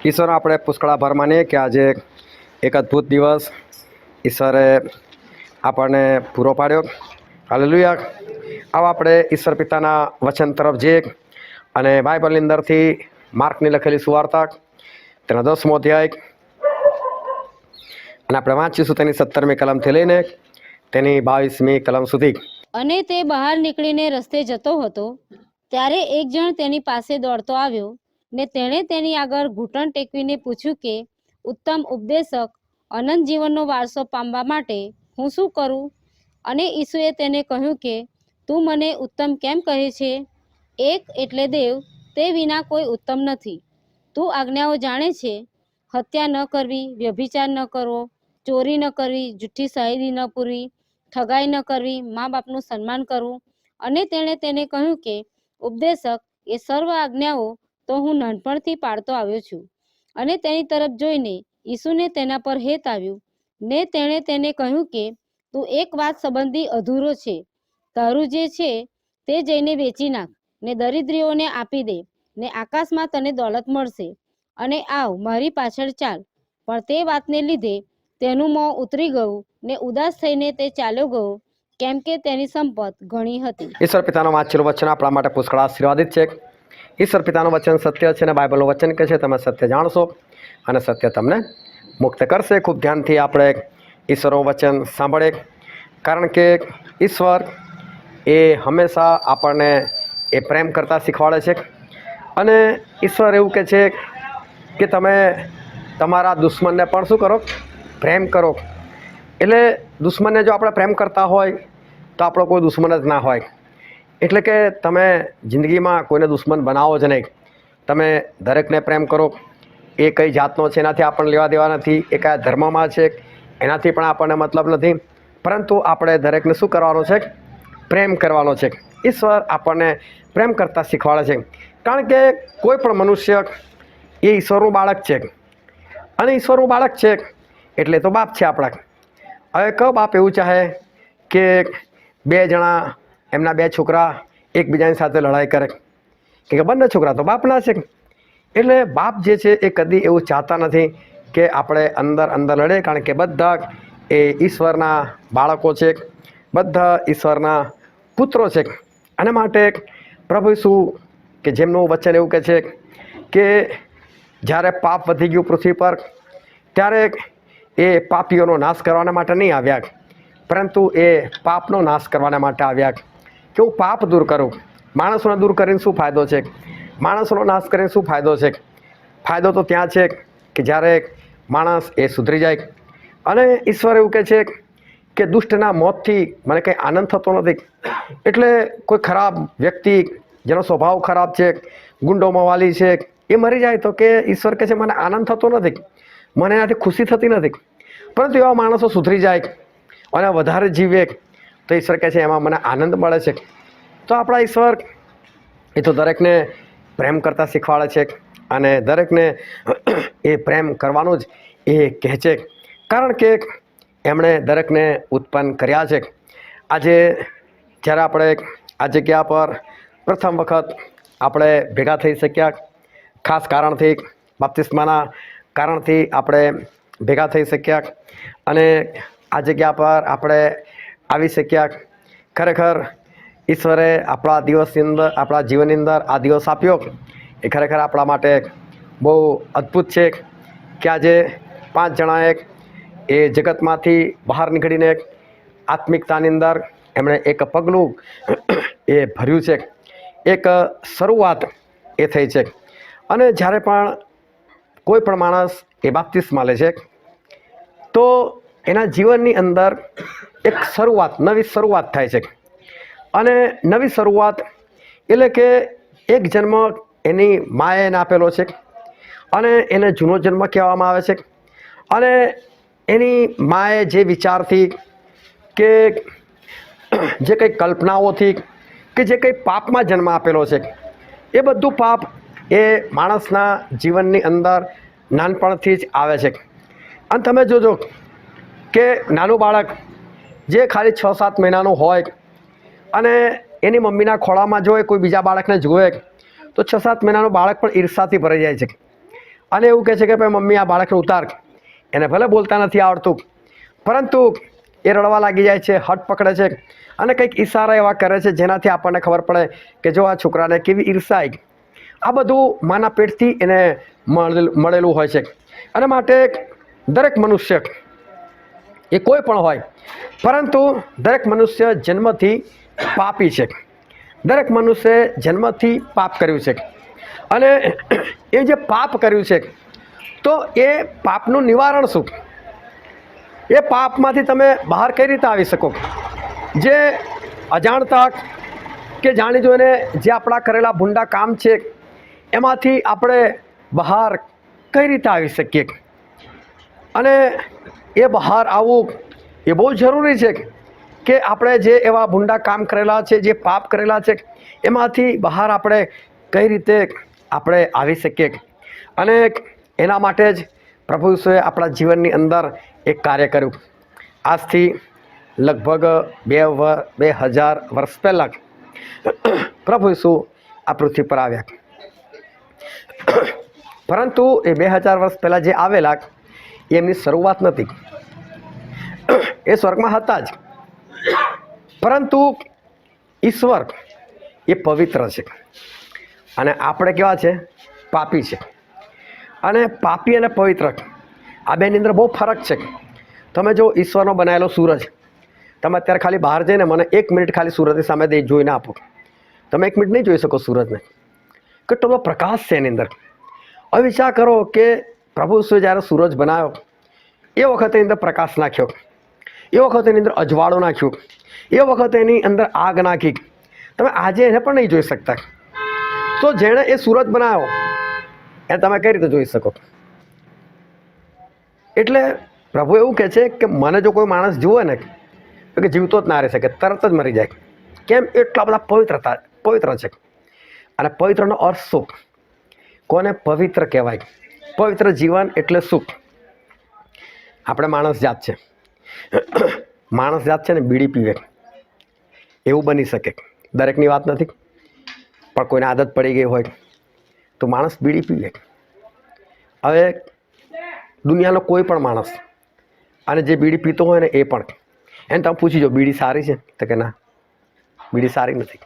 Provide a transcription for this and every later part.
ઈશ્વર આપણે પુષ્કળાભાર માનીએ કે આજે એક અદ્ભુત દિવસ ઈશ્વરે આપણને પૂરો પાડ્યો. હાલેલુયા. આવો આપણે ઈશ્વર પિતાના વચન તરફ જઈએ અને બાઇબલની અંદરથી માર્કની લખેલી સુવાર્તા તેનો 10મો અધ્યાય અને આપણે વાંચીશું તેની 17મી કલમથી લઈને તેની 22મી કલમ સુધી. અને તે બહાર નીકળીને રસ્તે જતો હતો ત્યારે એક જણ તેની પાસે દોડતો આવ્યો ને તેણે તેની આગળ ઘૂંટણ ટેકવીને પૂછ્યું કે ઉત્તમ ઉપદેશક, અનંત જીવનનો વારસો પામવા માટે હું શું કરું? અને ઈસુએ તેને કહ્યું કે તું મને ઉત્તમ કેમ કહે છે? એક એટલે દેવ, તે વિના કોઈ ઉત્તમ નથી. તું આજ્ઞાઓ જાણે છે: હત્યા ન કરવી, વ્યભિચાર ન કરવો, ચોરી ન કરવી, જૂઠી શહીદી ન પૂરવી, ઠગાઈ ન કરવી, મા બાપનું સન્માન કરવું. અને તેણે તેને કહ્યું કે ઉપદેશક, એ સર્વ આજ્ઞાઓ તો હું નાનપણથી પાળતો આવ્યો છું. અને તેની તરફ જોઈને ઈસુને તેના પર હેત આવ્યું ને તેણે તેને કહ્યું કે તું એક વાત સંબંધી અધૂરો છે. તારું જે છે તે જઈને વેચી નાખ ને દરિદ્રીઓને આપી દે, ને આકાશમાં તને દોલત મળશે. અને આવ, મારી પાછળ ચાલ. પણ તે વાતને લીધે તેનું મોં ઉતરી ગયું ને ઉદાસ થઈને તે ચાલ્યો ગયો કેમ કે તેની સંપત ઘણી હતી. ઈશ્વર પિતાનું વાંચેલું વચન આપણા માટે પુષ્કળ આશીર્વાદિત છે. ઈશ્વર પિતાનું વચન સત્ય છે અને બાઇબલનું વચન કહે છે તમે સત્ય જાણશો અને સત્ય તમને મુક્ત કરશે. ખૂબ ધ્યાનથી આપણે ઈશ્વરનું વચન સાંભળે, કારણ કે ઈશ્વર એ હંમેશા આપણને એ પ્રેમ કરતા શીખવાડે છે. અને ઈશ્વર એવું કહે છે કે તમે તમારા દુશ્મનને પણ શું કરો? પ્રેમ કરો. એટલે દુશ્મનને જો આપણે પ્રેમ કરતા હોય તો આપણો કોઈ દુશ્મન જ ના હોય. એટલે કે તમે જિંદગીમાં કોઈને દુશ્મન બનાવો જ નહીં. તમે દરેકને પ્રેમ કરો. એ કઈ જાતનો છે એનાથી આપણને લેવા દેવા નથી, એ કયા ધર્મમાં છે એનાથી પણ આપણને મતલબ નથી, પરંતુ આપણે દરેકને શું કરવાનો છે? પ્રેમ કરવાનો છે. ઈશ્વર આપણને પ્રેમ કરતા શીખવાડે છે, કારણ કે કોઈ પણ મનુષ્ય એ ઈશ્વરનું બાળક છે. અને ઈશ્વરનું બાળક છે એટલે તો બાપ છે આપણા. હવે કયો બાપ એવું ચાહે કે બે જણા એમના બે છોકરા એકબીજાની સાથે લડાઈ કરે? કે બંને છોકરા તો બાપના છે. એટલે બાપ જે છે એ કદી એવું ચાહતા નથી કે આપણે અંદર લડે, કારણ કે બધા એ ઈશ્વરના બાળકો છે, બધા ઈશ્વરના પુત્રો છે. અને માટે પ્રભુ ઈસુ કે જેમનું વચન એવું કહે છે કે જ્યારે પાપ વધી ગયું પૃથ્વી પર, ત્યારે એ પાપીઓનો નાશ કરવાના માટે નહીં આવ્યા, પરંતુ એ પાપનો નાશ કરવાના માટે આવ્યા. કે હું પાપ દૂર કરું. માણસોને દૂર કરીને શું ફાયદો છે? માણસોનો નાશ કરીને શું ફાયદો છે? ફાયદો તો ત્યાં છે કે જ્યારે માણસ એ સુધરી જાય. અને ઈશ્વર એવું કહે છે કે દુષ્ટના મોતથી મને કંઈ આનંદ થતો નથી. એટલે કોઈ ખરાબ વ્યક્તિ જેનો સ્વભાવ ખરાબ છે, ગુંડો મવાલી છે, એ મરી જાય તો કે ઈશ્વર કહે છે મને આનંદ થતો નથી, મને એનાથી ખુશી થતી નથી. પરંતુ એવા માણસો સુધરી જાય અને વધારે જીવે તો ઈશ્વર કહે છે એમાં મને આનંદ મળે છે. તો આપણા ઈશ્વર એ તો દરેકને પ્રેમ કરતા શીખવાડે છે અને દરેકને એ પ્રેમ કરવાનું જ એ કહે છે, કારણ કે એમણે દરેકને ઉત્પન્ન કર્યા છે. આજે જ્યારે આપણે આ જગ્યા પર પ્રથમ વખત આપણે ભેગા થઈ શક્યા, ખાસ કારણથી બાપ્તિસ્માના કારણથી આપણે ભેગા થઈ શક્યા અને આ જગ્યા પર આપણે આવી શક્યા. ખરેખર ઈશ્વરે આપણા દિવસની અંદર, આપણા જીવનની અંદર આ દિવસ આપ્યો એ ખરેખર આપણા માટે બહુ અદ્ભુત છે કે આજે 5 જણાએ એ જગતમાંથી બહાર નીકળીને આત્મિકતાની અંદર એમણે એક પગલું એ ભર્યું છે, એક શરૂઆત એ થઈ છે. અને જ્યારે પણ કોઈ પણ માણસ એ બાપ્તિસ્મા લે છે તો એના જીવનની અંદર એક શરૂઆત, નવી શરૂઆત થાય છે. અને નવી શરૂઆત એટલે કે એક જન્મ એની માએ એને આપેલો છે અને એને જૂનો જન્મ કહેવામાં આવે છે. અને એની માએ જે વિચારથી કે જે કંઈ કલ્પનાઓથી કે જે કંઈ પાપમાં જન્મ આપેલો છે, એ બધું પાપ એ માણસના જીવનની અંદર નાનપણથી જ આવે છે. અને તમે જોજો કે નાનું બાળક જે ખાલી 6-7 મહિનાનું હોય અને એની મમ્મીના ખોળામાં જો કોઈ બીજા બાળકને જુએ તો 6-7 મહિનાનું બાળક પણ ઈર્ષાથી ભરાઈ જાય છે અને એવું કહે છે કે ભાઈ મમ્મી આ બાળકને ઉતાર. એને ભલે બોલતા નથી આવડતું, પરંતુ એ રડવા લાગી જાય છે, હઠ પકડે છે અને કંઈક ઈશારા એવા કરે છે જેનાથી આપણને ખબર પડે કે જો આ છોકરાને કેવી ઈર્ષા આવી. આ બધું માના પેટથી એને મળેલું હોય છે. અને માટે દરેક મનુષ્ય એ કોઈ પણ હોય, પરંતુ દરેક મનુષ્ય જન્મથી પાપી છે. દરેક મનુષ્ય જન્મથી પાપ કર્યું છે અને એ જે પાપ કર્યું છે તો એ પાપનું નિવારણ શું? એ પાપમાંથી તમે બહાર કઈ રીતે આવી શકો? જે અજાણતા કે જાણી જોઈને જે આપણા કરેલા ભૂંડા કામ છે એમાંથી આપણે બહાર કઈ રીતે આવી શકીએ? અને એ બહાર આવવું એ બહુ જરૂરી છે કે આપણે જે એવા ભૂંડા કામ કરેલા છે, જે પાપ કરેલા છે, એમાંથી બહાર આપણે કઈ રીતે આપણે આવી શકીએ. અને એના માટે જ પ્રભુ ઈસુએ આપણા જીવનની અંદર એક કાર્ય કર્યું. આજથી લગભગ 2000 વર્ષ પહેલાં પ્રભુ ઈસુ આ પૃથ્વી પર આવ્યા. પરંતુ એ 2000 વર્ષ પહેલાં જે આવેલા એમની શરૂઆત નથી. એ સ્વર્ગમાં હતા જ, પરંતુ ઈશ્વર એ પવિત્ર છે અને આપણે કેવા છે? પાપી છે. અને પાપી અને પવિત્ર આ બેની અંદર બહુ ફરક છે. તમે જો ઈશ્વરનો બનાવેલો સૂરજ, તમે અત્યારે ખાલી બહાર જઈને મને 1 મિનિટ ખાલી સૂરજની સામે જોઈને આપો, તમે 1 મિનિટ નહીં જોઈ શકો સૂરજને. કેટલો બધો પ્રકાશ છે એની અંદર. હવે વિચાર કરો કે પ્રભુ ઈસુએ જ્યારે સૂરજ બનાવ્યો એ વખતે એની અંદર પ્રકાશ નાખ્યો, એ વખતે એની અંદર અજવાળો નાખ્યો, એ વખતે એની અંદર આગ નાખી. તમે આજે એને પણ નહીં જોઈ શકતા. તો જેણે એ સૂરજ બનાવ્યો એ તમે કઈ રીતે જોઈ શકો? એટલે પ્રભુ એવું કહે છે કે મને જો કોઈ માણસ જુએ ને તો કે જીવતો જ ના રહી શકે, તરત જ મરી જાય. કેમ? એટલા બધા પવિત્ર છે. અને પવિત્રનો અર્થ શું? કોને પવિત્ર કહેવાય? પવિત્ર જીવન એટલે સુખ. આપણે માણસ જાત છે, માણસ જાત છે ને બીડી પીવે, એવું બની શકે. દરેકની વાત નથી, પણ કોઈને આદત પડી ગઈ હોય તો માણસ બીડી પીવે. હવે દુનિયાનો કોઈ પણ માણસ અને જે બીડી પીતો હોય ને એ પણ, એને તમે પૂછી જો બીડી સારી છે તો કે ના, બીડી સારી નથી.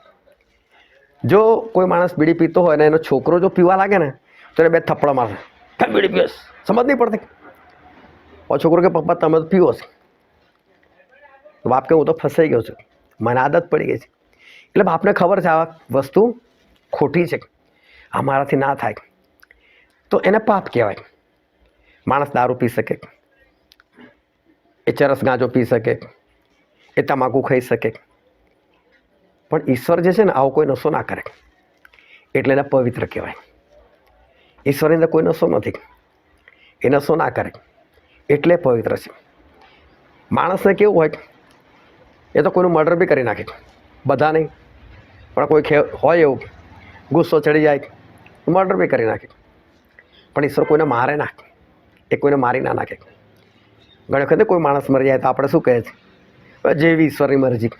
જો કોઈ માણસ બીડી પીતો હોય ને એનો છોકરો જો પીવા લાગે ને તો એને 2 થપ્પડો મારશે, બીડી પીવસ, સમજ નહીં પડતી. છોકરો કે પપ્પા તમે તો પીવો છે. બાપ કે હું તો ફસાઈ ગયો છું, મને આદત પડી ગઈ છે. એટલે બાપને ખબર છે આ વસ્તુ ખોટી છે, આ મારાથી ના થાય, તો એને પાપ કહેવાય. માણસ દારૂ પી શકે, એ ચરસ ગાંજો પી શકે, એ તમાકુ ખાઈ શકે, પણ ઈશ્વર જે છે ને આવો કોઈ નશો ના કરે, એટલે એને પવિત્ર કહેવાય. ઈશ્વરની અંદર કોઈ નશો નથી, એ નશો ના કરે એટલે પવિત્ર છે. માણસને કેવું હોય, એ તો કોઈનું મર્ડર બી કરી નાખે, બધા નહીં પણ કોઈ હોય એવું ગુસ્સો ચડી જાય મર્ડર બી કરી નાખે. પણ ઈશ્વર કોઈને મારે ના, એ કોઈને મારી ના નાખે. ઘણી વખતે કોઈ માણસ મરી જાય તો આપણે શું કહે છે? જેવી ઈશ્વરની મરજી.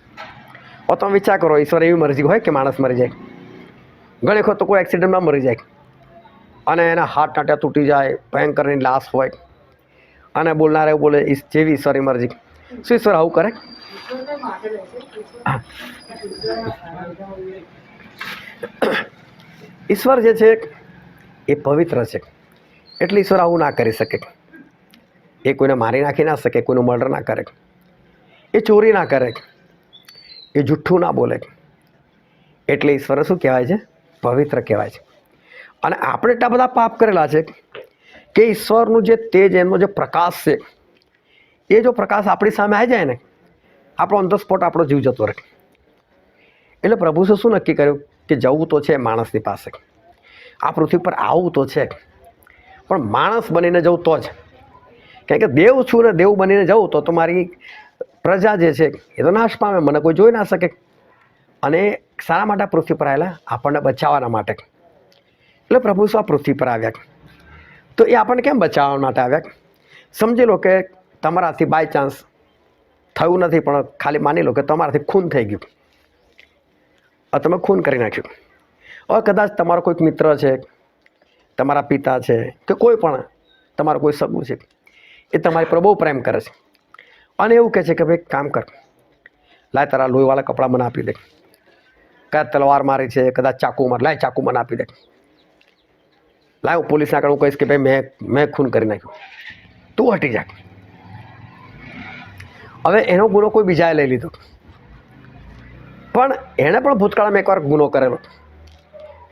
હવે તમે વિચાર કરો, ઈશ્વર એવી મરજી હોય કે માણસ મરી જાય? ઘણી વખત તો કોઈ એક્સિડન્ટમાં મરી જાય અને એના હાથ ટાંટ્યા તૂટી જાય, ભયંકરની લાશ હોય અને બોલનાર એવું બોલે જેવી ઈશ્વરની મરજી. શું ઈશ્વર આવું કરે? ઈશ્વર જે છે એ પવિત્ર છે, એટલે ઈશ્વર આવું ના કરી શકે. એ કોઈને મારી નાખી ના શકે, કોઈનું મર્ડર ના કરે, એ ચોરી ના કરે, એ જુઠ્ઠું ના બોલે. એટલે ઈશ્વર શું કહેવાય છે? પવિત્ર કહેવાય છે. અને આપણે એટલા બધા પાપ કરેલા છે કે ઈશ્વરનું જે તેજ, એમનો જે પ્રકાશ છે, એ જો પ્રકાશ આપણી સામે આવી જાય ને, આપણો ઓન ધ સ્પોટ આપણો જીવ જતો રહે. એટલે પ્રભુએ શું નક્કી કર્યું કે જવું તો છે માણસની પાસે, આ પૃથ્વી પર આવવું તો છે, પણ માણસ બનીને જવું તો જ. કારણ કે દેવ છું ને દેવ બનીને જવું તો મારી પ્રજા જે છે એ તો નાશ પામે, મને કોઈ જોઈ ના શકે. અને શાના માટે પૃથ્વી પર આવેલા? આપણને બચાવવાના માટે. એટલે પ્રભુ શું આ પૃથ્વી પર આવ્યા? તો એ આપણને કેમ બચાવવા માટે આવ્યા? સમજી લો કે તમારાથી બાય ચાન્સ થયું નથી, પણ ખાલી માની લો કે તમારાથી ખૂન થઈ ગયું, તમે ખૂન કરી નાખ્યું. હવે કદાચ તમારો કોઈક મિત્ર છે, તમારા પિતા છે, કે કોઈ પણ તમારું કોઈ સગું છે, એ તમારી પર બહુ પ્રેમ કરે છે અને એવું કહે છે કે ભાઈ કામ કર, લાય તારા લોહીવાળા કપડાં મને આપી દે, કદાચ તલવાર મારી છે, કદાચ ચાકુ માર, લાય ચાકુ મને આપી દે, લાય હું પોલીસને આગળ હું કહીશ કે ભાઈ મેં ખૂન કરી નાખ્યું, તું હટી જા. હવે એનો ગુનો કોઈ બીજાએ લઈ લીધો, પણ એણે પણ ભૂતકાળમાં એકવાર ગુનો કરેલો,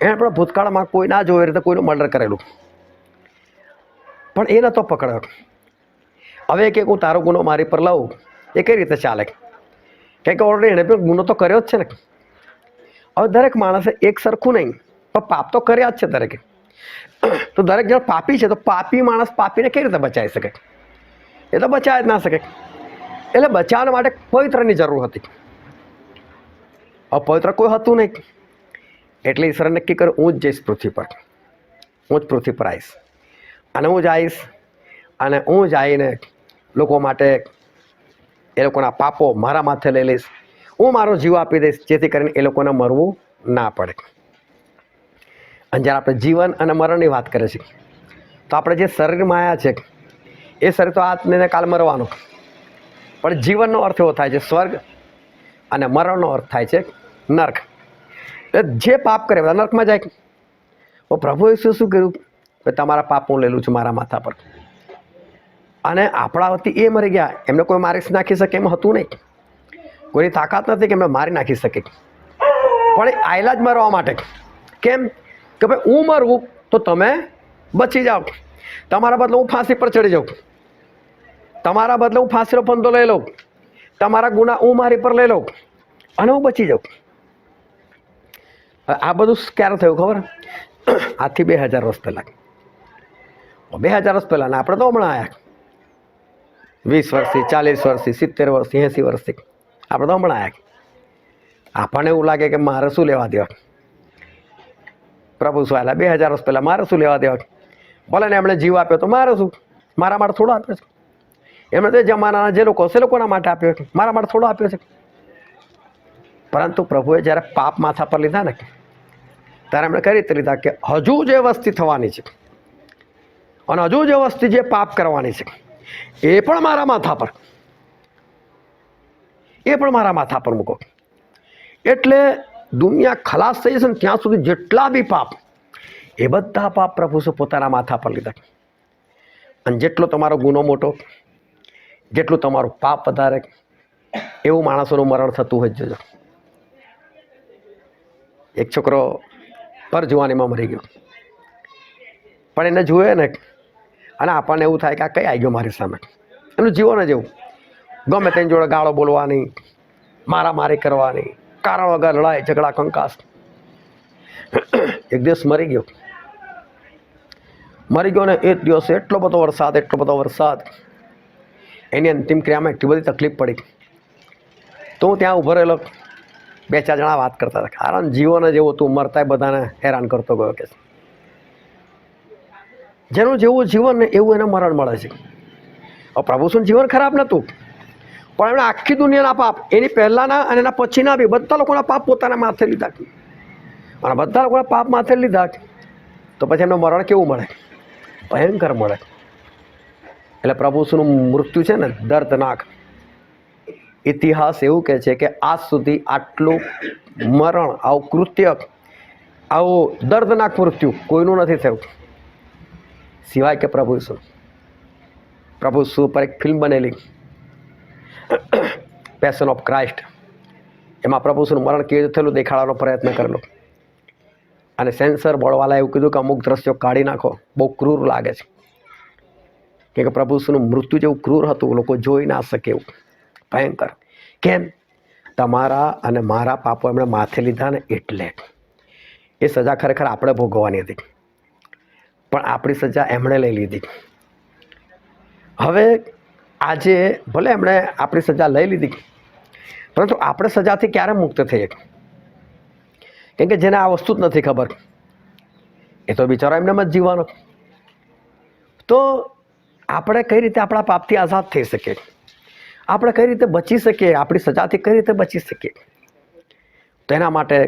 એણે પણ ભૂતકાળમાં કોઈ ના જોવે રીતે કોઈનું મર્ડર કરેલું, પણ એ નહોતો પકડાયો. હવે કે હું તારો ગુનો મારી પર લાવું, એ કઈ રીતે ચાલે? કારણ કે ઓલરેડી એણે પણ ગુનો તો કર્યો જ છે ને. હવે દરેક માણસે એક સરખું નહીં, પણ પાપ તો કર્યા જ છે દરેકે. તો દરેક જણ પાપી છે, તો પાપી માણસ પાપીને કઈ રીતે બચાવી શકે? એ તો બચાવી જ ના શકે. એટલે બચાવવા માટે પવિત્રની જરૂર હતી. અપવિત્ર કોઈ હતું નહીં, એટલે ઈશ્વરે નક્કી કર્યું હું જ જઈશ પૃથ્વી પર, હું જ પૃથ્વી પર આવીશ અને હું જ આવીશ અને હું જ આવીને લોકો માટે એ લોકોના પાપો મારા માથે લઈ લઈશ, હું મારો જીવ આપી દઈશ, જેથી કરીને એ લોકોને મરવું ના પડે. અને જ્યારે આપણે જીવન અને મરણની વાત કરીએ છીએ તો આપણે જે શરીરમાં આવ્યા છે એ શરીર તો આજને કાલ મરવાનું, પણ જીવનનો અર્થ એવો થાય છે સ્વર્ગ, અને મરણનો અર્થ થાય છે નર્ક. એટલે જે પાપ કરે બધા નર્કમાં જાય. તો પ્રભુ ઈસુ શું કર્યું? તમારા પાપ હું લેલું છું મારા માથા પર. અને આપણા વતી એ મરી ગયા. એમને કોઈ મારી નાખી શકે એમ હતું નહીં. કોઈની તાકાત નથી કે એમને મારી નાખી શકે. પણ એ આયલા જ મરવા માટે. કેમ કે ભાઈ હું મરું તો તમે બચી જાઓ. તમારા બદલે હું ફાંસી પર ચડી જાઉં. તમારા બદલે હું ફાંસીનો ફંદો લઈ લઉં. તમારા ગુના હું મારી પર લઈ લઉં અને હું બચી જાઉં. આ બધું ક્યારે થયું ખબર? આજથી 2000 વર્ષ પહેલાં. 2000 વર્ષ પહેલાં. આપણે તો હમણાં આવ્યા 20 વર્ષથી, 40 વર્ષથી, 70 વર્ષથી, 80 વર્ષથી. આપણે તો હમણાં આવ્યા. આપણને એવું લાગે કે મારે શું લેવા દેવા? પ્રભુ શું આવેલા 2000 વર્ષ પહેલાં, મારે શું લેવા દેવા? ભલે ને એમણે જીવ આપ્યો તો મારે શું? મારા માટે થોડો આપ્યો છે. એમણે તો જમાનાના જે લોકો હશે લોકોના માટે આપ્યો છે, મારા માટે થોડો આપ્યો છે. પરંતુ પ્રભુએ જ્યારે પાપ માથા પર લીધા ને ત્યારે એમણે કઈ રીતે લીધા કે હજુ જે વસ્તી થવાની છે અને હજુ જે વસ્તી જે પાપ કરવાની છે એ પણ મારા માથા પર, એ પણ મારા માથા પર મૂકો. એટલે દુનિયા ખલાસ થઈ જશે ને ત્યાં સુધી જેટલા બી પાપ, એ બધા પાપ પ્રભુ શું પોતાના માથા પર લીધા. અને જેટલો તમારો ગુનો મોટો, જેટલું તમારું પાપ વધારે, એવું માણસોનું મરણ થતું હોય જજો. એક છોકરો પર જુવાનીમાં મરી ગયો, પણ એને જોયે ને અને આપણને એવું થાય કે આ કઈ આવી ગયો મારી સામે. એનું જીવન જ એવું, ગમે તેની જોડે ગાળો બોલવાની, મારામારી કરવાની, કારણ વગર લડાઈ ઝઘડા કંકાસ. એક દિવસ મરી ગયો ને એક દિવસ એટલો બધો વરસાદ, એની અંતિમ ક્રિયામાં એટલી બધી તકલીફ પડી. તો હું ત્યાં ઊભો રહેલો, 2-4 જણા વાત કરતા હતા. કારણ જીવન જ એવું હતું, મરતા બધાને હેરાન કરતો ગયો કે જેનું જેવું જીવન ને એવું એને મરણ મળે છે. પ્રભુ શું જીવન ખરાબ નહોતું, પણ એમણે આખી દુનિયાના પાપ, એની પહેલાંના અને એના પછીના બી બધા લોકોના પાપ પોતાના માથે લીધા. અને બધા લોકોના પાપ માથે લીધા તો પછી એમનું મરણ કેવું મળે? ભયંકર મળે. એટલે પ્રભુ શુંનું મૃત્યુ છે ને દર્દનાક. ઇતિહાસ એવું કહે છે કે આજ સુધી આટલું મરણ, આવું કૃત્ય, આવું દર્દનાક મૃત્યુ કોઈનું નથી થયું સિવાય કે પ્રભુ ઈસુ પર એક ફિલ્મ બનેલી પેશન ઓફ ક્રાઇસ્ટ. એમાં પ્રભુ ઈસુનું મરણ કેવી રીતે થયેલું દેખાડવાનો પ્રયત્ન કરેલો. અને સેન્સર બોર્ડવાળાએ એવું કીધું કે અમુક દ્રશ્યો કાઢી નાખો, બહુ ક્રૂર લાગે છે. કે પ્રભુ ઈસુનું મૃત્યુ જેવું ક્રૂર હતું, લોકો જોઈ ના શકે એવું ભયંકર. કેમ? તમારા અને મારા પાપો એમણે માથે લીધા ને એટલે. એ સજા ખરેખર આપણે ભોગવવાની હતી, પણ આપણી સજા એમણે લઈ લીધી. હવે આજે ભલે એમણે આપણી સજા લઈ લીધી, પરંતુ આપણે સજાથી ક્યારે મુક્ત થઈએ? કેમ કે જેને આ વસ્તુ જ નથી ખબર, એ તો બિચારો એમને જ જીવવાનો. તો આપણે કઈ રીતે આપણા પાપથી આઝાદ થઈ શકીએ? આપણે કઈ રીતે બચી શકીએ? આપણી સજાથી કઈ રીતે બચી શકીએ? તો એના માટે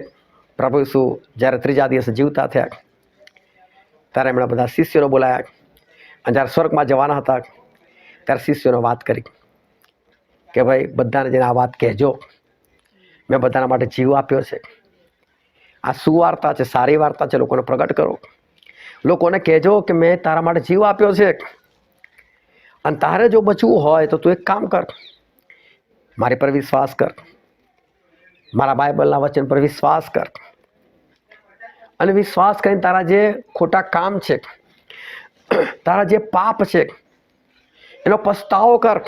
પ્રભુ ઈસુ જ્યારે 3જા દિવસે જીવતા થયા ત્યારે એમણે બધા શિષ્યોને બોલાયા. અને જ્યારે સ્વર્ગમાં જવાના હતા ત્યારે શિષ્યોને વાત કરી કે ભાઈ બધાને જઈને આ વાત કહેજો, મેં બધાના માટે જીવ આપ્યો છે. આ સુવાર્તા છે, સારી વાર્તા છે, લોકોને પ્રગટ કરો. લોકોને કહેજો કે મેં તારા માટે જીવ આપ્યો છે. અને તારે જો બચવું હોય તો તું એક કામ કર, મારી પર વિશ્વાસ કર, મારા બાઇબલના વચન પર વિશ્વાસ કર. અને વિશ્વાસ કરીને તારા જે ખોટા કામ છે, તારા જે પાપ છે, એનો પસ્તાવો કર.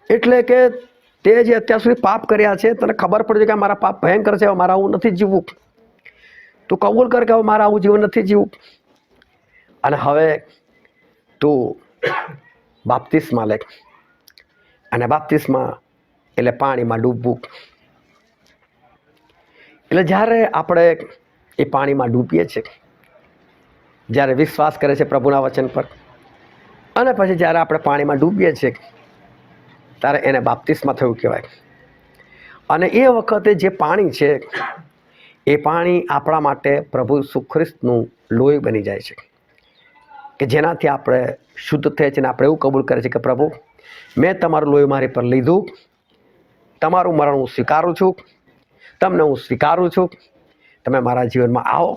એટલે કે તે જે અત્યાર સુધી પાપ કર્યા છે, તને ખબર પડશે કે મારા પાપ ભયંકર છે, મારા આવું નથી જીવવું. તું કબૂલ કર કે મારા આવું જીવન નથી જીવવું. અને હવે તું બાપ્તિસ્મા લે. અને બાપ્તિસ્મા એટલે પાણીમાં ડૂબવું. એટલે જ્યારે આપણે એ પાણીમાં ડૂબીએ છીએ, જ્યારે વિશ્વાસ કરે છે પ્રભુના વચન પર, અને પછી જ્યારે આપણે પાણીમાં ડૂબીએ છીએ ત્યારે એને બાપ્તિસ્મા થયું કહેવાય. અને એ વખતે જે પાણી છે એ પાણી આપણા માટે પ્રભુ ઈસુ ખ્રિસ્તનું લોહી બની જાય છે, કે જેનાથી આપણે શુદ્ધ થઈએ છીએ. અને આપણે એવું કબૂલ કરીએ છીએ કે પ્રભુ મેં તમારું લોહી મારી પર લીધું તમારું મરણ હું સ્વીકારું છું, તમને હું સ્વીકારું છું, તમે મારા જીવનમાં આવો.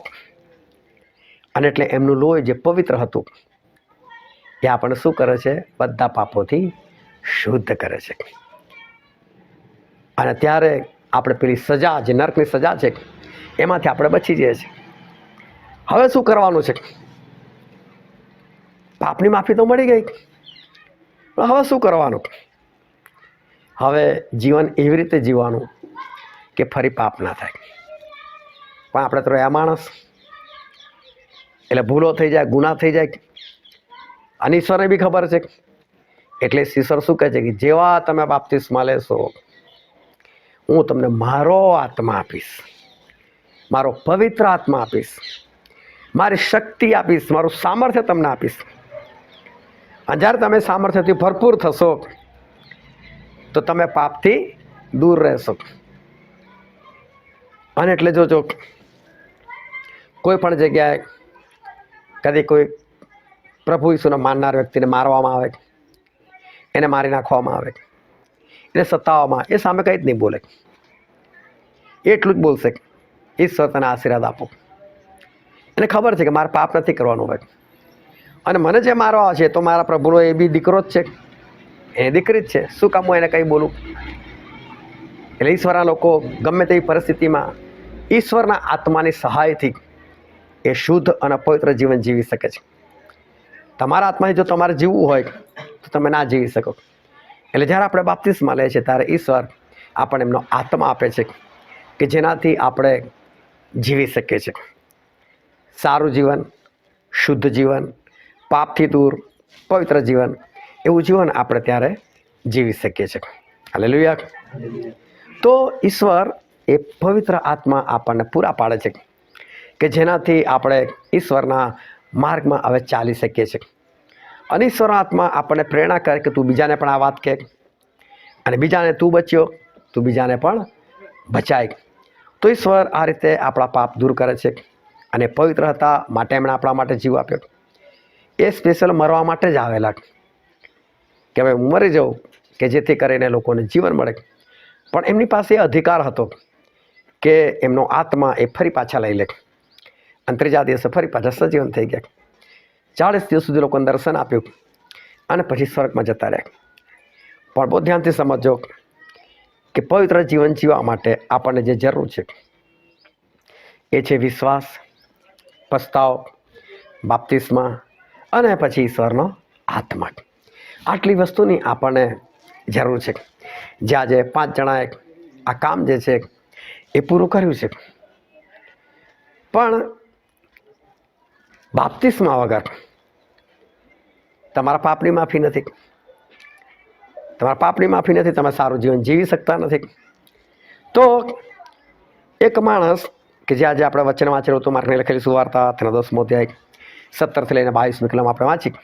અને એટલે એમનું લોહી જે પવિત્ર હતું એ આપણને શું કરે છે? બધા પાપોથી શુદ્ધ કરે છે. અને ત્યારે આપણે પેલી સજા, જે નરકની સજા છે, એમાંથી આપણે બચી જઈએ છીએ. હવે શું કરવાનું છે? પાપની માફી તો મળી ગઈ, પણ હવે શું કરવાનું? હવે જીવન એવી રીતે જીવવાનું કે ફરી પાપ ના થાય. પણ આપણે તો રહ્યા માણસ, એટલે ભૂલો થઈ જાય, ગુનાહ થઈ જાય. અને ઈશ્વરને બી ખબર છે. એટલે ઈશ્વર શું કહે છે કે જેવા તમે બાપ્તિસ્મા લેશો, હું તમને મારો આત્મા આપીશ, મારો પવિત્ર આત્મા આપીશ, મારી શક્તિ આપીશ, મારું સામર્થ્ય તમને આપીશ. અને જ્યારે તમે સામર્થ્યથી ભરપૂર થશો તો તમે પાપથી દૂર રહેશો. અને એટલે જોજો, કોઈ પણ જગ્યાએ કદી કોઈ પ્રભુ ઈસુને માનનાર વ્યક્તિને મારવામાં આવે, એને મારી નાખવામાં આવે, એને સતાવવામાં, એ સામે કંઈ જ નહીં બોલે. એટલું જ બોલશે, ઈશ્વર તને આશીર્વાદ આપો. એને ખબર છે કે મારે પાપ નથી કરવાનું હોય, અને મને જે મારવા છે તો મારા પ્રભુનો એ બી દીકરો જ છે, એ દીકરી જ છે. શું કામ હું એને કંઈ બોલું? એટલે ઈશ્વરના લોકો ગમે તેવી પરિસ્થિતિમાં ઈશ્વરના આત્માની સહાયથી એ શુદ્ધ અને પવિત્ર જીવન જીવી શકે છે. તમારા આત્માથી જો તમારે જીવવું હોય તો તમે ના જીવી શકો. એટલે જ્યારે આપણે બાપ્તિસ્મા લઈએ છીએ ત્યારે ઈશ્વર આપણને એમનો આત્મા આપે છે કે જેનાથી આપણે જીવી શકીએ છીએ સારું જીવન, શુદ્ધ જીવન, પાપથી દૂર, પવિત્ર જીવન. એવું જીવન આપણે ત્યારે જીવી શકીએ છીએ. હાલેલુયા. તો ઈશ્વર એ પવિત્ર આત્મા આપણને પૂરા પાડે છે કે જેનાથી આપણે ઈશ્વરના માર્ગમાં હવે ચાલી શકીએ છીએ. અને ઈશ્વરના આત્મા આપણને પ્રેરણા કરે કે તું બીજાને પણ આ વાત કહે, અને બીજાને તું બચ્યો, તું બીજાને પણ બચાય. તો ઈશ્વર આ રીતે આપણા પાપ દૂર કરે છે. અને પવિત્ર હતા માટે એમણે આપણા માટે જીવ આપ્યો. એ સ્પેશિયલ મરવા માટે જ આવેલા કે હવે હું મરી જાઉં કે જેથી કરીને લોકોને જીવન મળે. પણ એમની પાસે અધિકાર હતો કે એમનો આત્મા એ ફરી પાછા લઈ લે. અને ત્રીજા દિવસે ફરી પાછા સજીવન થઈ ગયા. 40 દિવસ સુધી લોકોને દર્શન આપ્યું અને પછી સ્વર્ગમાં જતા રહ્યા. પણ બહુ ધ્યાનથી સમજો કે પવિત્ર જીવન જીવવા માટે આપણને જે જરૂર છે એ છે વિશ્વાસ, પસ્તાવ, બાપ્તિસ્મા અને પછી ઈશ્વરનો આત્મા. આટલી વસ્તુની આપણને જરૂર છે. જે આજે 5 જણાએ આ કામ જે છે એ પૂરું કર્યું છે. પણ બાપ્તિસ્મા વગર તમારા પાપની માફી નથી. તમારા પાપની માફી નથી, તમે સારું જીવન જીવી શકતા નથી. તો એક માણસ કે જે આજે આપણે વચન વાંચેલું હતું, માર્કની લખેલી સુવાર્તા તેનો 10મો અધ્યાય 17થી લઈને 22મી કલમ આપણે વાંચી.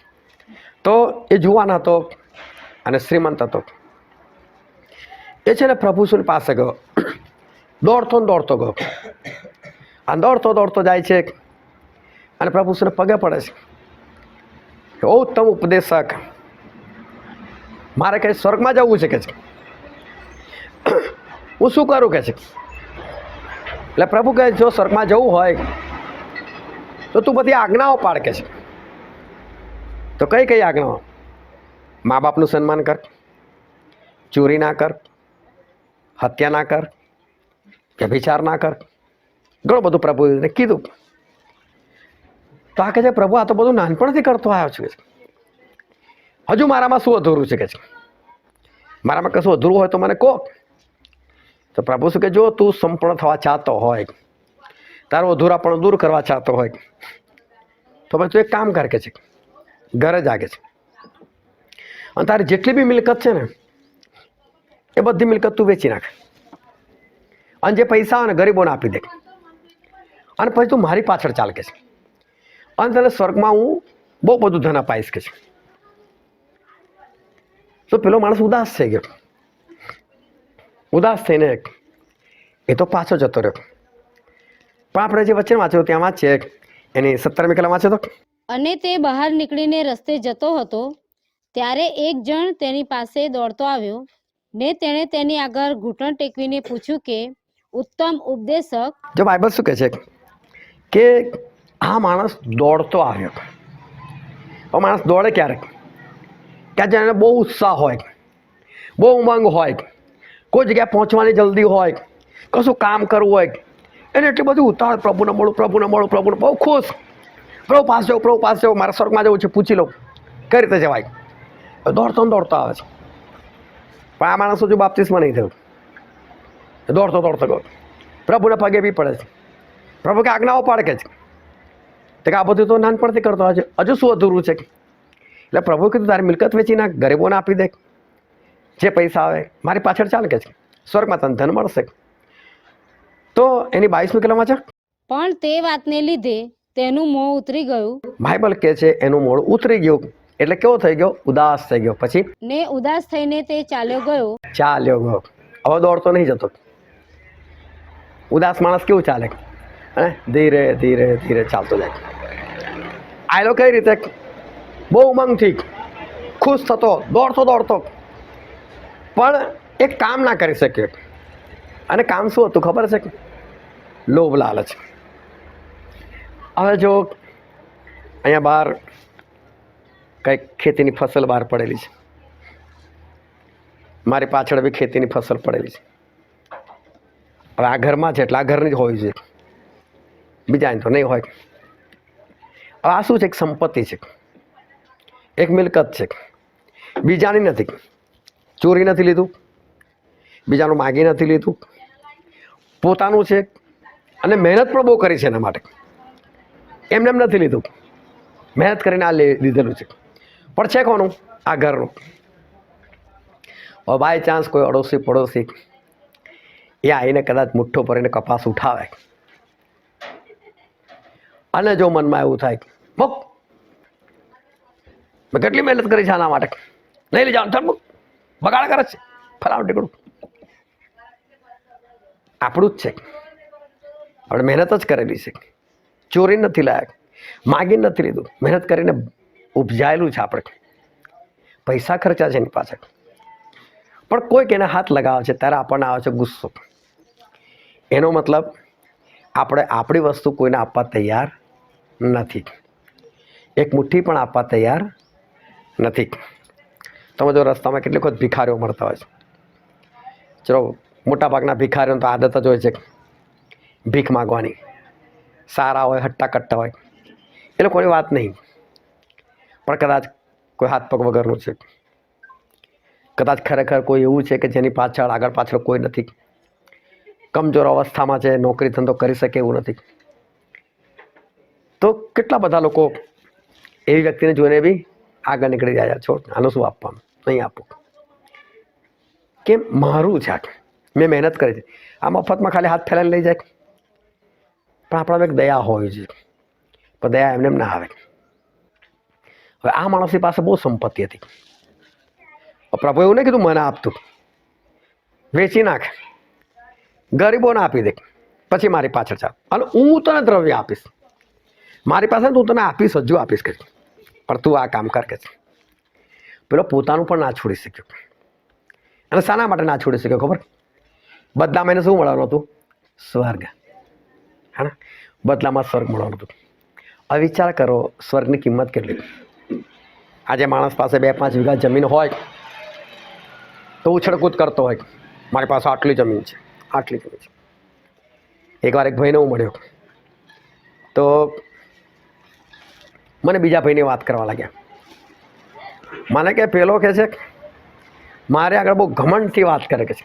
તો એ જુવાન હતો અને શ્રીમંત હતો. એ છે ને પ્રભુ ઈસુની પાસે ગયો, દોડતો ગયો. અને દોડતો જાય છે અને પ્રભુ ઈસુને પગે પડે છે કે ઓ ઉત્તમ ઉપદેશક, મારે કંઈ સ્વર્ગમાં જવું છે કે છે, હું શું કરું કે છે. એટલે પ્રભુ કહે જો સ્વર્ગમાં જવું હોય તો તું બધી આજ્ઞાઓ પાડ કે છે. તો કઈ આજ્ઞાઓ? મા બાપનું સન્માન કર, ચોરી ના કર, હત્યા ના કર, વ્યભિચાર ના કર. ઘણું બધું પ્રભુએ કીધું. તો આ કહે છે પ્રભુ આ તો બધું નાનપણથી કરતો આવ્યો છું. હજુ મારામાં શું અધૂરું છે કે છે? મારામાં કશું અધૂરું હોય તો મને કહો. તો પ્રભુ શું કે જો તું સંપૂર્ણ થવા ચાહતો હોય, તારું અધૂરાપણું દૂર કરવા ચાહતો હોય તો પછી તું એક કામ કર કે છે, ઘરે જાગે છે અને તારી જેટલી બી મિલકત છે ને એ બધી મિલકત તું વેચી નાખ અને જે પૈસા આવે ને ગરીબોને આપી દે. અને પછી તું મારી પાછળ ચાલ કે છે અને તને સ્વર્ગમાં હું બહુ બધું ધન અપાઈશ કે છે. તો પેલો માણસ ઉદાસ થઈ ગયો. ઉદાસ થઈને એ તો પાછો જતો રહ્યો. પણ આપણે જે વચન વાંચ્યું ત્યાં વાંચીએ એની 17મી કલમ વાંચો તો. અને તે બહાર નીકળીને રસ્તે જતો હતો ત્યારે એક જણ તેની પાસે દોડતો આવ્યો ને તેણે તેની આગળ ઘૂંટણ ટેકવીને પૂછ્યું કે ઉત્તમ ઉપદેશક. જો બાઇબલ શું કહે છે કે આ માણસ દોડતો આવ્યો. હવે માણસ દોડે ક્યારેક કે જેને બહુ ઉત્સાહ હોય, બહુ ઉમંગ હોય, કોઈ જગ્યાએ પહોંચવાની જલ્દી હોય, કશું કામ કરવું હોય, એને એટલી બધી ઉતાવળ, પ્રભુને મળું, પ્રભુને મળું, પ્રભુને બહુ ખુશ, પ્રભુ પાસે જવું, પ્રભુ પાસે જવું, મારા સ્વર્ગમાં જવું છે, પૂછી લઉં કઈ રીતે જવાય. દોડતો ને દોડતો આવે છે. પણ આ માણસ હજુ બાપ્તિસ્મા નહીં થયું. દોડતો દોડતો ગયો, પ્રભુને પગે બી પડે છે. પ્રભુ કે આજ્ઞાઓ પાડે કે છે કે આ બધું તો નાનપણથી કરતો હોય છે, હજુ શું અધૂરું છે. એટલે પ્રભુ કીધું તારી મિલકત વેચીને ગરીબોને આપી દે, જે પૈસા આવે મારી પાછળ ચાલ કે છે, સ્વર્ગમાં તને ધન મળશે. તો એની 22મી કલમમાં છે, પણ તે વાતને લીધે તેનું મોં ઉતરી ગયું બાઇબલ કહે છે એનું મોઢું ઉતરી ગયું. એટલે કેવો થઈ ગયો? ઉદાસ થઈ ગયો. પછી ને ઉદાસ થઈને તે ચાલ્યો ગયો. ચાલ્યો ગયો. હવે દોડતો નહીં જતો. ઉદાસ માણસ કેવું ચાલે? ધીરે ધીરે ધીરે ચાલતો જાય. આયલો કઈ રીતે? બહુ ઉમંગથી, ખુશ થતો, દોડતો દોડતો, પણ એક કામ ના કરી શક્યો. અને કામ શું હતું ખબર છે? લોભ લાલચ. હવે જો અહીંયા બહાર કંઈક ખેતીની ફસલ બહાર પડેલી છે, મારી પાછળ બી ખેતીની ફસલ પડેલી છે. હવે આ ઘરમાં છે એટલે આ ઘરની જ હોવી જોઈએ, બીજાની તો નહીં હોય. હવે આ શું છે? એક સંપત્તિ છે, એક મિલકત છે, બીજાની નથી. ચોરી નથી લીધું, બીજાનું માગી નથી લીધું, પોતાનું છે. અને મહેનત પણ બહુ કરી છે એના માટે. એમને એમ નથી લીધું, મહેનત કરીને આ લીધેલું છે. પણ છે કોનું? આ ઘરનું. હવે બાય ચાન્સ કોઈ અડોશી પડોશી એ આવીને કદાચ મુઠ્ઠો ભરીને કપાસ ઉઠાવે અને જો મનમાં એવું થાય મૂક, મેં કેટલી મહેનત કરી છે આના માટે, નહીં લઈ જાઓ, મૂક, બગાડ કરે છે, ફલાણું ટીકડું. આપણું જ છે, આપણે મહેનત જ કરેલી છે, ચોરી નથી લાયક, માગી નથી લીધું, મહેનત કરીને ઉપજાયેલું છે. આપણે પૈસા ખર્ચા છે એની પાછળ. પણ કોઈક એને હાથ લગાવે છે ત્યારે આપણને આવે છે ગુસ્સો. એનો મતલબ આપણે આપણી વસ્તુ કોઈને આપવા તૈયાર નથી, એક મુઠ્ઠી પણ આપવા તૈયાર નથી. તમે જો રસ્તામાં કેટલીક વખત ભિખારીઓ મળતા હોય છે. ચલો, મોટાભાગના ભિખારીઓની તો આદત જ હોય છે ભીખ માગવાની. સારા હોય, હટ્ટા કટ્ટા હોય, એ લોકોની વાત નહીં. પણ કદાચ કોઈ હાથ પગ વગરનું છે, કદાચ ખરેખર કોઈ એવું છે કે જેની પાછળ આગળ પાછળ કોઈ નથી, કમજોર અવસ્થામાં છે, નોકરી ધંધો કરી શકે એવું નથી. તો કેટલા બધા લોકો એવી વ્યક્તિને જોઈને બી આગળ નીકળી જાય, છો આનું શું આપવાનું, નહીં આપવું, કેમ મારું છે, મેં મહેનત કરી છે. આ મફતમાં ખાલી હાથ ફેલાઈને લઈ જાય. પણ આપણામાં એક દયા હોવી જોઈએ, પણ દયા એમને એમ ના આવે. હવે આ માણસની પાસે બહુ સંપત્તિ હતી. પ્રભુ એવું નહીં કીધું મને આપતું, વેચી નાખ, ગરીબોને આપી દે, પછી મારી પાછળ ચાલ, અને હું તને દ્રવ્ય આપીશ. મારી પાસે હું તને આપીશ, હજુ આપીશ કે, પણ તું આ કામ કર કે. પેલો પોતાનું પણ ના છોડી શક્યો. અને શાના માટે ના છોડી શક્યો ખબર? બદલામાં એને શું મળવાનું હતું? સ્વર્ગ. હા ને, બદલામાં સ્વર્ગ મળવાનું હતું. હવે વિચાર કરો સ્વર્ગની કિંમત કેટલી. આજે માણસ પાસે 2-5 વીઘા જમીન હોય તો ઉછળકૂદ કરતો હોય, મારી પાસે આટલી જમીન છે, આટલી જમીન છે. એકવાર એક ભાઈને હું મળ્યો તો મને બીજા ભાઈની વાત કરવા લાગ્યા. મને કે પેલો કહે છે મારે આગળ બહુ ઘમંડથી વાત કરે કે છે,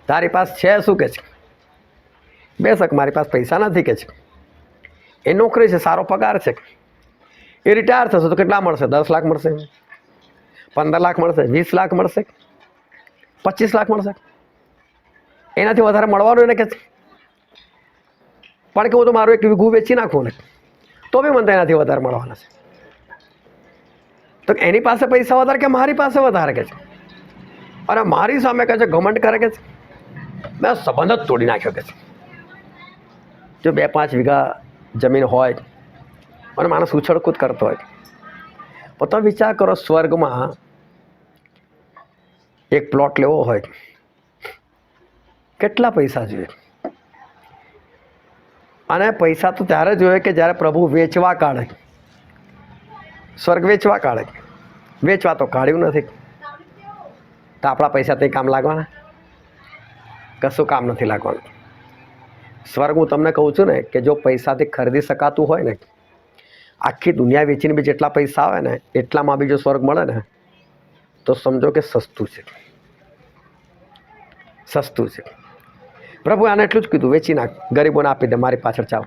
તારી પાસે છે શું કે છે? બેશક મારી પાસે પૈસા નથી કે છે, એ નોકરી છે, સારો પગાર છે, એ રિટાયર થશે તો કેટલા મળશે? 10 લાખ મળશે, 15 લાખ મળશે, 20 લાખ મળશે, 25 લાખ મળશે, એનાથી વધારે મળવાનું એને કે છે. પણ કે હું તો મારું એક વીઘું વેચી નાખું ને તો બી મને એનાથી વધારે મળવાના છે. તો એની પાસે પૈસા વધારે કે મારી પાસે વધારે કે છે? અને મારી સામે કહે છે ઘમંડ કરે કે છે, મેં સંબંધ જ તોડી નાખ્યો કે છે. જો 2-5 વીઘા જમીન હોય અને માણસ ઉછળકૂદ કરતો હોય, તો તમે વિચાર કરો સ્વર્ગમાં એક પ્લોટ લેવો હોય કેટલા પૈસા જોઈએ? અને પૈસા તો ત્યારે જોઈએ કે જ્યારે પ્રભુ વેચવા કાઢે, સ્વર્ગ વેચવા કાઢે. વેચવા તો કાઢ્યું નથી, તો આપણા પૈસા તે કામ લાગવાના? કશું કામ નથી લાગવાનું. સ્વર્ગ હું તમને કહું છું ને કે જો પૈસાથી ખરીદી શકાતું હોય ને, આખી દુનિયા વેચીને બી જેટલા પૈસા આવે ને એટલામાં બી જો સ્વર્ગ મળે ને તો સમજો કે સસ્તું છે, સસ્તું છે. પ્રભુ આને એટલું જ કીધું, વેચી નાખ, ગરીબોને આપી દે, મારી પાછળ ચાલ.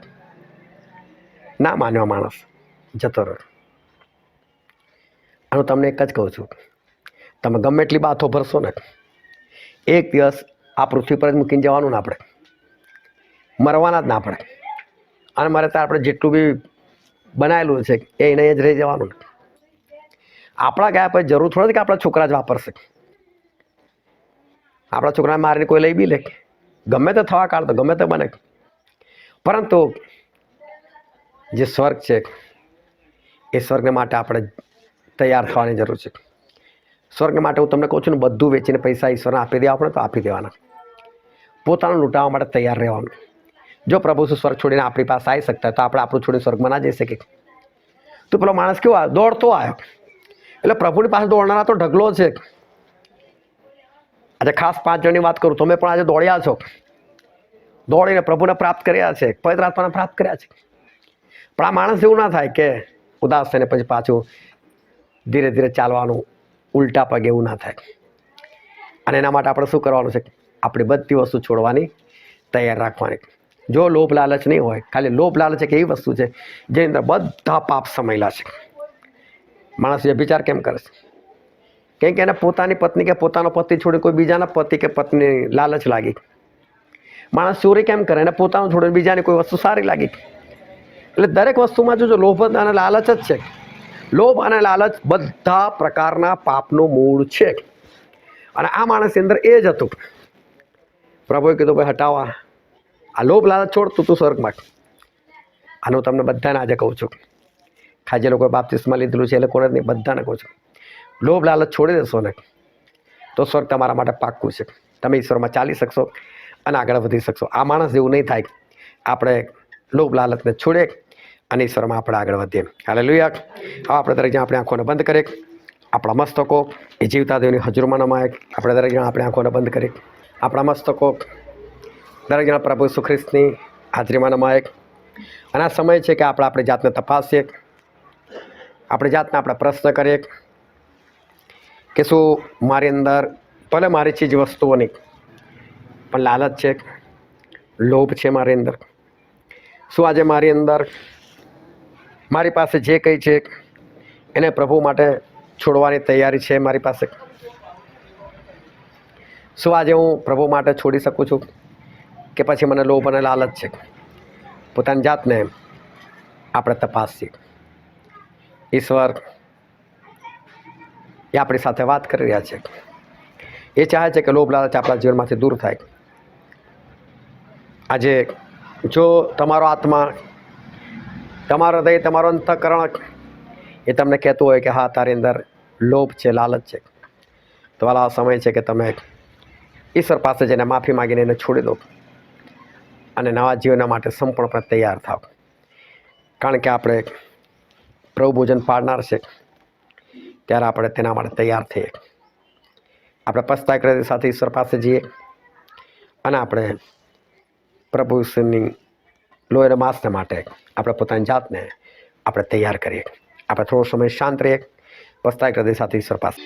ના માન્યો માણસ, જતો રહ્યો. અને હું તમને એક જ કહું છું, તમે ગમે એટલી બાથો ભરશો ને, એક દિવસ આ પૃથ્વી પર જ મૂકીને જવાનું ને આપણે, મરવાના જ ના આપણે. અને મારે ત્યાં આપણે જેટલું બી બનાવેલું છે એ એને જ રહી જવાનું ને. આપણા ગયા પછી જરૂર થોડી કે આપણા છોકરા જ વાપરશે. આપણા છોકરાને મારીને કોઈ લઈ બી લે, ગમે તે થવા કાઢતો, ગમે તે બને. પરંતુ જે સ્વર્ગ છે એ સ્વર્ગ માટે આપણે તૈયાર થવાની જરૂર છે. સ્વર્ગ માટે હું તમને કહું છું ને, બધું વેચીને પૈસા ઈશ્વરને આપી દેવા આપણે તો આપી દેવાના. પોતાનું લૂંટાવા માટે તૈયાર રહેવાનું. જો પ્રભુ શું સ્વર્ગ છોડીને આપણી પાસે આવી શકતા હોય તો આપણે આપણું છોડીને સ્વર્ગમાં ના જઈ શકીએ? તો પેલો માણસ કેવો આવ્યો? દોડતો આવ્યો. એટલે પ્રભુની પાસે દોડનારા તો ઢગલો છે. આજે ખાસ 5 જણની વાત કરું, તમે પણ આજે દોડ્યા છો, દોડીને પ્રભુને પ્રાપ્ત કર્યા છે, પવિત્ર આત્માને પ્રાપ્ત કર્યા છે. પણ આ માણસ એવું ના થાય કે ઉદાસ થઈને પછી પાછું ધીરે ધીરે ચાલવાનું, ઉલટા પગે, એવું ના થાય. અને એના માટે આપણે શું કરવાનું છે? આપણી બધી વસ્તુ છોડવાની તૈયાર રાખવાની. જો લોભ લાલચ નહીં હોય, ખાલી લોભ લાલચ એક એવી વસ્તુ છે જેની અંદર બધા પાપ સમાયેલા છે. માણસ વ્યભિચાર કેમ કરે છે? કેમ કે એને પોતાની પત્ની કે પોતાનો પતિ છોડી કોઈ બીજાના પતિ કે પત્ની લાલચ લાગી. માણસ ચોરી કેમ કરે? એને પોતાનું છોડીને બીજાની કોઈ વસ્તુ સારી લાગી. એટલે દરેક વસ્તુમાં જો લોભ અને લાલચ જ છે. લોભ અને લાલચ બધા પ્રકારના પાપનું મૂળ છે. અને આ માણસની અંદર એ જ હતું. પ્રભુએ કીધું, ભાઈ હટાવવા, આ લોભ લાલચ છોડતું તું સ્વર્ગમાં. આનું હું તમને બધાને આજે કહું છું. ખાલી જે લોકોએ બાપ્તિસ્મા લીધેલું છે એ લોકોને જ નહીં, બધાને કહું છું. લોભ લાલચ છોડી દેશો ને તો સ્વર્ગ તમારા માટે પાક્કું છે. તમે ઈશ્વરમાં ચાલી શકશો અને આગળ વધી શકશો. આ માણસ જેવું નહીં થાય. આપણે લોભ લાલચને છોડીએ અને ઈશ્વરમાં આપણે આગળ વધીએ. હાલેલુયા. હવે આપણે દરેક જણ આપણે આંખોને બંધ કરીએ. આપણા મસ્તકો એ જીવતા દેવની હજુરમાં નમાય. આપણે દરેક જણ આપણે આંખોને બંધ કરીએ. આપણા મસ્તકો દરેક જણા પ્રભુ ઈસુ ખ્રિસ્તની હાજરીમાં નમાય. અને આ સમય છે કે આપણે આપણી જાતને તપાસીએ, આપણી જાતને આપણે પ્રશ્ન કરીએ કે શું મારી અંદર ભલે મારી ચીજ વસ્તુઓની પણ લાલચ છે, લોભ છે મારી અંદર? શું આજે મારી અંદર મારી પાસે જે કંઈ છે એને પ્રભુ માટે છોડવાની તૈયારી છે મારી પાસે? શું આજે હું પ્રભુ માટે છોડી શકું છું કે પછી મને લોભ અને લાલચ છે? પોતાની જાતને આપણે તપાસીએ. ઈશ્વર એ આપણી સાથે વાત કરી રહ્યા છે. એ ચાહે છે કે લોભ લાલચ આપણા જીવનમાંથી દૂર થાય. આજે જો તમારો આત્મા, તમારો હૃદય, તમારો અંતઃકરણ એ તમને કહેતું હોય કે હા તારી અંદર લોભ છે, લાલચ છે, તો વાલા સમય છે કે તમે ઈશ્વર પાસે જઈને માફી માગીને એને છોડી દો અને નવા જીવનના માટે સંપૂર્ણપણે તૈયાર થાવ. કારણ કે આપણે પ્રભુ ભોજન પાડનાર છે ત્યારે આપણે તેના માટે તૈયાર થઈએ. આપણે પસ્તાય કરી સાથે ઈશ્વર પાસે જઈએ અને આપણે પ્રભુ ઈશ્વરની લોહીના માંસને માટે આપણે પોતાની જાતને આપણે તૈયાર કરીએ. આપણે થોડો સમય શાંત રહીએ, પસ્તાય કરી સાથે ઈશ્વર પાસે.